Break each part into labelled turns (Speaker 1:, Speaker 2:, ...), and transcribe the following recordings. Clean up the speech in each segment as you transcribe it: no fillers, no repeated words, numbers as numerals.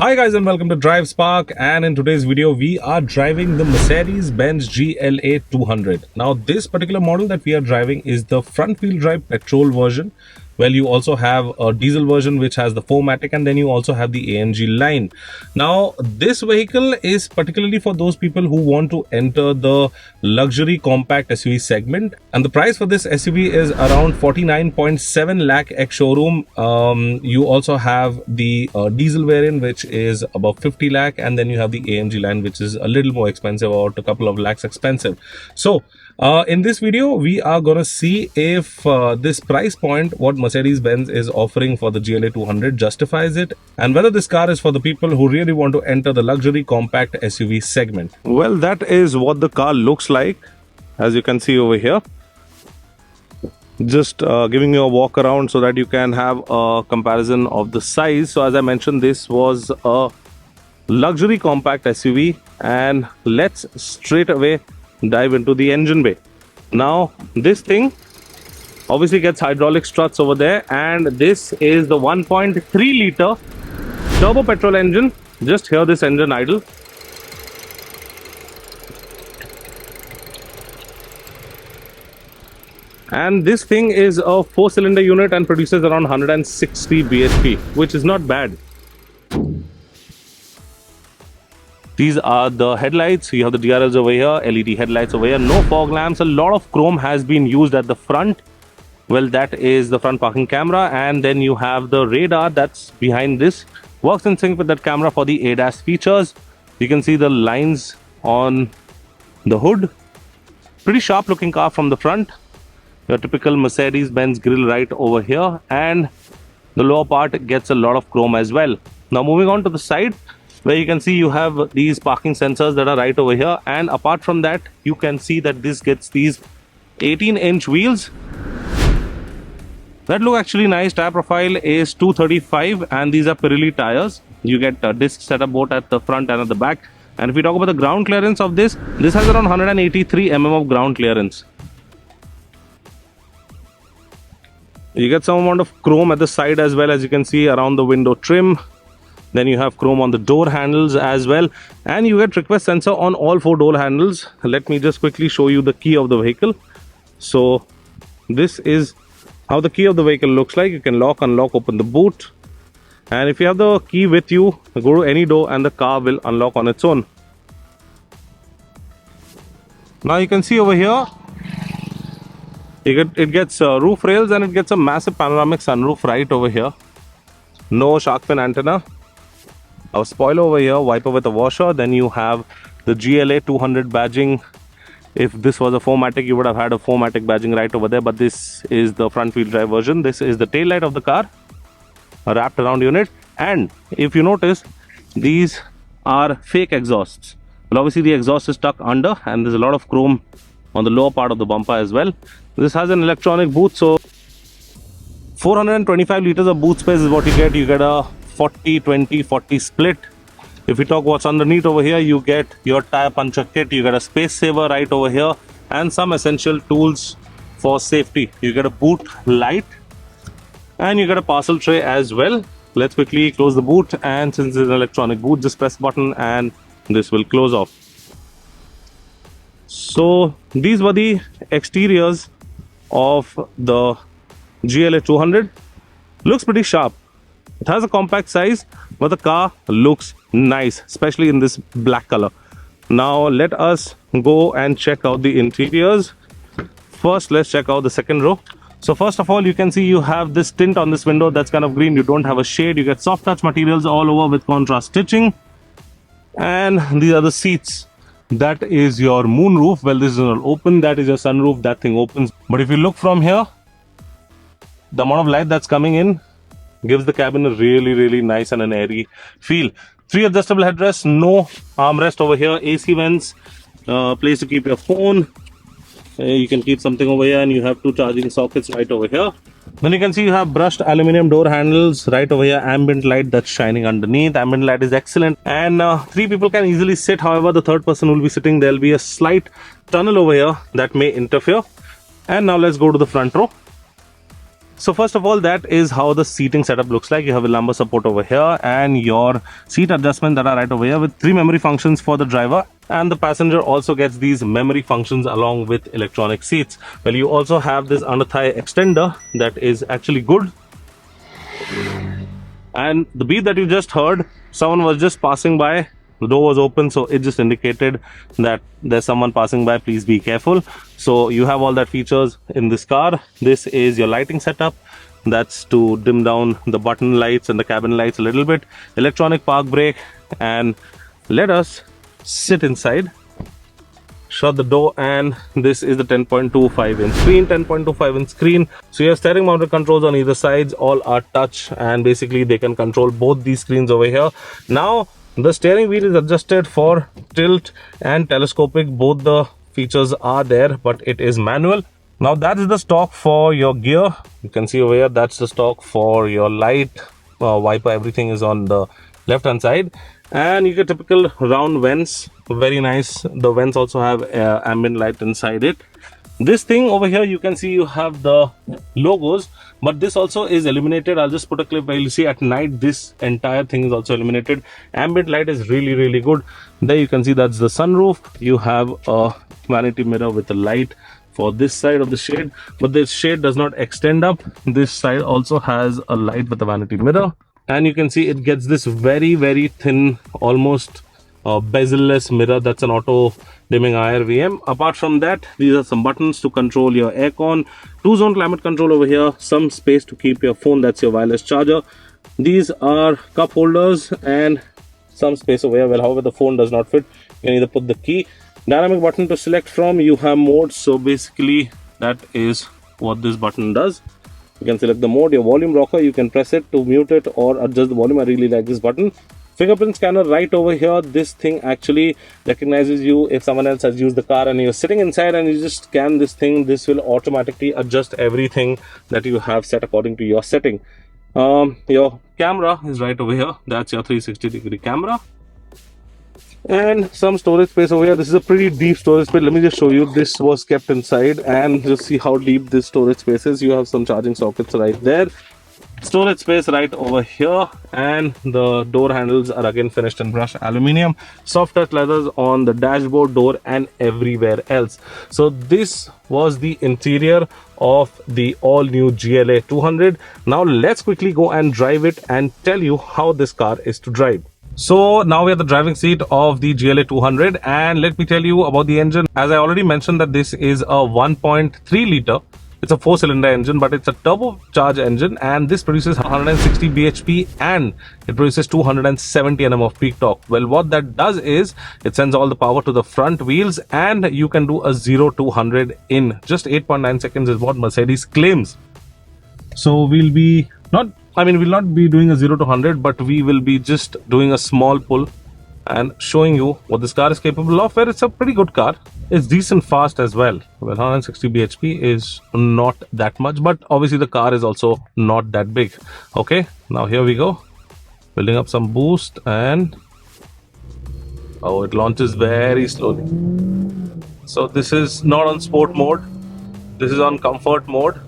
Speaker 1: Hi guys and welcome to Drive Spark, and in today's video we are driving the Mercedes-Benz GLA 200. Now this particular model that we are driving is the front wheel drive petrol version. Well, you also have a diesel version which has the 4MATIC, and then you also have the AMG line. Now this vehicle is particularly for those people who want to enter the luxury compact SUV segment, and the price for this SUV is around 49.7 lakh ex showroom. You also have the diesel variant which is above 50 lakh, and then you have the AMG line which is a little more expensive, about a couple of lakhs expensive. So in this video we are gonna see if this price point what Mercedes-Benz is offering for the GLA 200 justifies it, and whether this car is for the people who really want to enter the luxury compact SUV segment. Well, that is what the car looks like, as you can see over here. Just giving you a walk around so that you can have a comparison of the size. So as I mentioned, this was a luxury compact SUV, and let's straight away dive into the engine bay. Now this thing obviously gets hydraulic struts over there, and this is the 1.3 liter turbo petrol engine. Just hear this engine idle. And this thing is a 4-cylinder unit and produces around 160 bhp, which is not bad. These are the headlights. You have the DRLs over here, LED headlights over here, no fog lamps. A lot of chrome has been used at the front. Well, that is the front parking camera, and then you have the radar that's behind this. Works in sync with that camera for the ADAS features. You can see the lines on the hood. Pretty sharp looking car from the front. Your typical Mercedes-Benz grille right over here, and the lower part gets a lot of chrome as well. Now moving on to the side, where you can see you have these parking sensors that are right over here, and apart from that you can see that this gets these 18-inch wheels that look actually nice. Tire profile is 235, and these are Pirelli tires. You get a disc setup both at the front and at the back. And if we talk about the ground clearance of this has around 183 mm of ground clearance. You get some amount of chrome at the side as well, as you can see around the window trim. Then you have chrome on the door handles as well, and you get request sensor on all 4 door handles. Let me just quickly show you the key of the vehicle. So this is how the key of the vehicle looks like. You can lock, unlock, open the boot, and if you have the key with you, go to any door and the car will unlock on its own. Now you can see over here it gets roof rails, and it gets a massive panoramic sunroof right over here. No shark fin antenna. Our spoiler over here, wiper with a washer. Then you have the GLA 200 badging. If this was a 4MATIC, you would have had a 4MATIC badging right over there, but this is the front wheel drive version. This is the tail light of the car, a wrapped around unit. And if you notice, these are fake exhausts. Well, obviously the exhaust is stuck under, and there's a lot of chrome on the lower part of the bumper as well. This has an electronic boot, so 425 liters of boot space is what you get. You get a 40-20-40 split. If we talk what's underneath over here, you get your tire puncher kit, you get a space saver right over here, and some essential tools for safety. You get a boot light, and you get a parcel tray as well. Let's quickly close the boot, and since it's an electronic boot, just press button and this will close off. So these were the exteriors of the GLA 200. Looks pretty sharp. It has a compact size, but the car looks nice, especially in this black color. Now let us go and check out the interiors. First, let's check out the second row. So first of all, you can see you have this tint on this window that's kind of green. You don't have a shade. You get soft touch materials all over with contrast stitching. And these are the seats. That is your moonroof. Well, this is not open. That is your sunroof. That thing opens. But if you look from here, the amount of light that's coming in gives the cabin a really nice and an airy feel. 3 adjustable headrests, no armrest over here, AC vents, place to keep your phone. You can keep something over here, and you have 2 charging sockets right over here. Then you can see you have brushed aluminum door handles right over here. Ambient light that's shining underneath. Ambient light is excellent, and 3 people can easily sit. However, the third person will be sitting. There'll be a slight tunnel over here that may interfere. And now let's go to the front row. So first of all, that is how the seating setup looks like. You have a lumbar support over here and your seat adjustment that are right over here with 3 memory functions for the driver, and the passenger also gets these memory functions along with electronic seats. Well, you also have this under thigh extender that is actually good. And the beep that you just heard, someone was just passing by. The door was open, so it just indicated that there's someone passing by. Please be careful. So you have all that features in this car. This is your lighting setup. That's to dim down the button lights and the cabin lights a little bit. Electronic park brake. And let us sit inside. Shut the door, and this is the 10.25 inch screen. 10.25 inch screen. So you have steering mounted controls on either sides. All are touch, and basically they can control both these screens over here. Now the steering wheel is adjusted for tilt and telescopic. Both the features are there, but it is manual. Now that is the stock for your gear. You can see over here, that's the stock for your light, wiper. Everything is on the left hand side, and you get typical round vents. Very nice. The vents also have ambient light inside it. This thing over here, you can see you have the logos, but this also is illuminated. I'll just put a clip where you'll see at night this entire thing is also illuminated. Ambient light is really good. There you can see that's the sunroof. You have a vanity mirror with a light for this side of the shade, but this shade does not extend up. This side also has a light with a vanity mirror, and you can see it gets this very thin, almost bezel-less mirror. That's an auto dimming IRVM. Apart from that, these are some buttons to control your aircon, 2-zone climate control over here, some space to keep your phone, that's your wireless charger. These are cup holders and some space over here. Well, however, the phone does not fit. You can either put the key. Dynamic button to select from. You have modes, so basically that is what this button does. You can select the mode. Your volume rocker, you can press it to mute it or adjust the volume. I really like this button. Fingerprint scanner right over here. This thing actually recognizes you if someone else has used the car and you're sitting inside and you just scan this thing. This will automatically adjust everything that you have set according to your setting. Your camera is right over here. That's your 360-degree camera. And some storage space over here. This is a pretty deep storage space. Let me just show you. This was kept inside, and just see how deep this storage space is. You have some charging sockets right there. Storage space right over here, and the door handles are again finished in brushed aluminium. Soft touch leathers on the dashboard, door, and everywhere else. So this was the interior of the all new GLA 200. Now let's quickly go and drive it and tell you how this car is to drive. So now we are the driving seat of the GLA 200, and let me tell you about the engine. As I already mentioned that this is a 1.3 liter. It's a 4-cylinder engine, but it's a turbocharged engine, and this produces 160 bhp and it produces 270 Nm of peak torque. Well, what that does is it sends all the power to the front wheels, and you can do a 0 to 100 in just 8.9 seconds is what Mercedes claims. So we'll not be doing a 0 to 100, but we will be just doing a small pull and showing you what this car is capable of, where it's a pretty good car. It's decent fast as well. Well, 160 bhp is not that much, but obviously the car is also not that big. Okay, now here we go. Building up some boost, and oh, it launches very slowly. So this is not on sport mode. This is on comfort mode.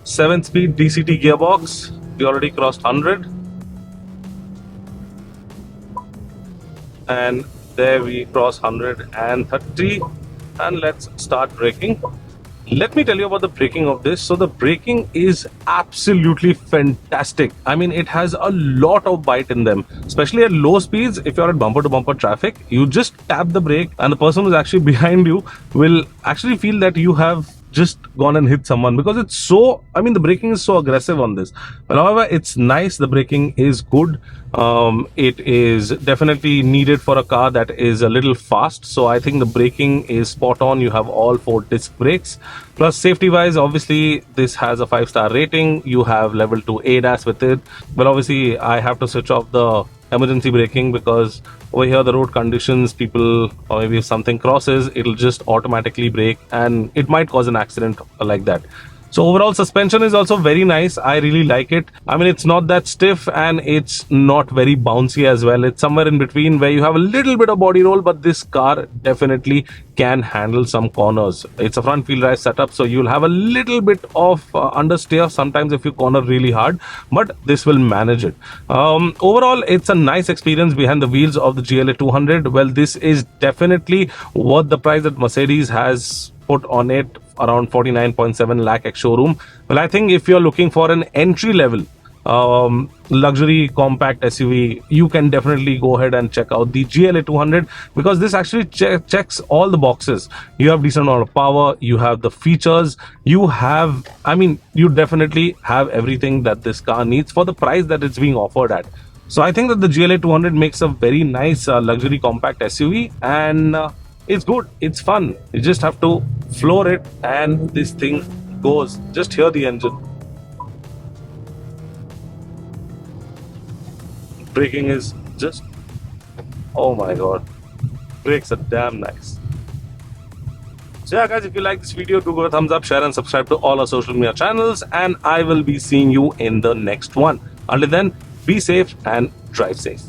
Speaker 1: 7-speed DCT gearbox. We already crossed 100. And there we cross 130, and let's start braking. Let me tell you about the braking of this. So the braking is absolutely fantastic. I mean, it has a lot of bite in them, especially at low speeds. If you're at bumper to bumper traffic, you just tap the brake and the person who's actually behind you will actually feel that you have just gone and hit someone, because it's so, I mean, the braking is so aggressive on this. But however, it's nice. The braking is good. It is definitely needed for a car that is a little fast. So I think the braking is spot on. You have all 4 disc brakes. Plus, safety wise, obviously this has a 5-star rating. You have level 2 ADAS with it. But obviously I have to switch off the emergency braking, because over here the road conditions, people, or maybe if something crosses, it'll just automatically brake and it might cause an accident like that. So overall suspension is also very nice. I really like it. I mean, it's not that stiff and it's not very bouncy as well. It's somewhere in between where you have a little bit of body roll, but this car definitely can handle some corners. It's a front wheel drive setup, so you'll have a little bit of understeer sometimes if you corner really hard, but this will manage it. Overall, it's a nice experience behind the wheels of the GLA 200. Well, this is definitely worth the price that Mercedes has put on it, around 49.7 lakh ex showroom. Well, I think if you're looking for an entry level luxury compact SUV, you can definitely go ahead and check out the GLA 200, because this actually checks all the boxes. You have decent amount of power, you have the features, you have, I mean, you definitely have everything that this car needs for the price that it's being offered at. So I think that the GLA 200 makes a very nice luxury compact SUV, and it's good, it's fun. You just have to floor it and this thing goes. Just hear the engine. Braking is just, oh my god, brakes are damn nice. So yeah guys, if you like this video, do give a thumbs up, share and subscribe to all our social media channels, and I will be seeing you in the next one. Until then, be safe and drive safe.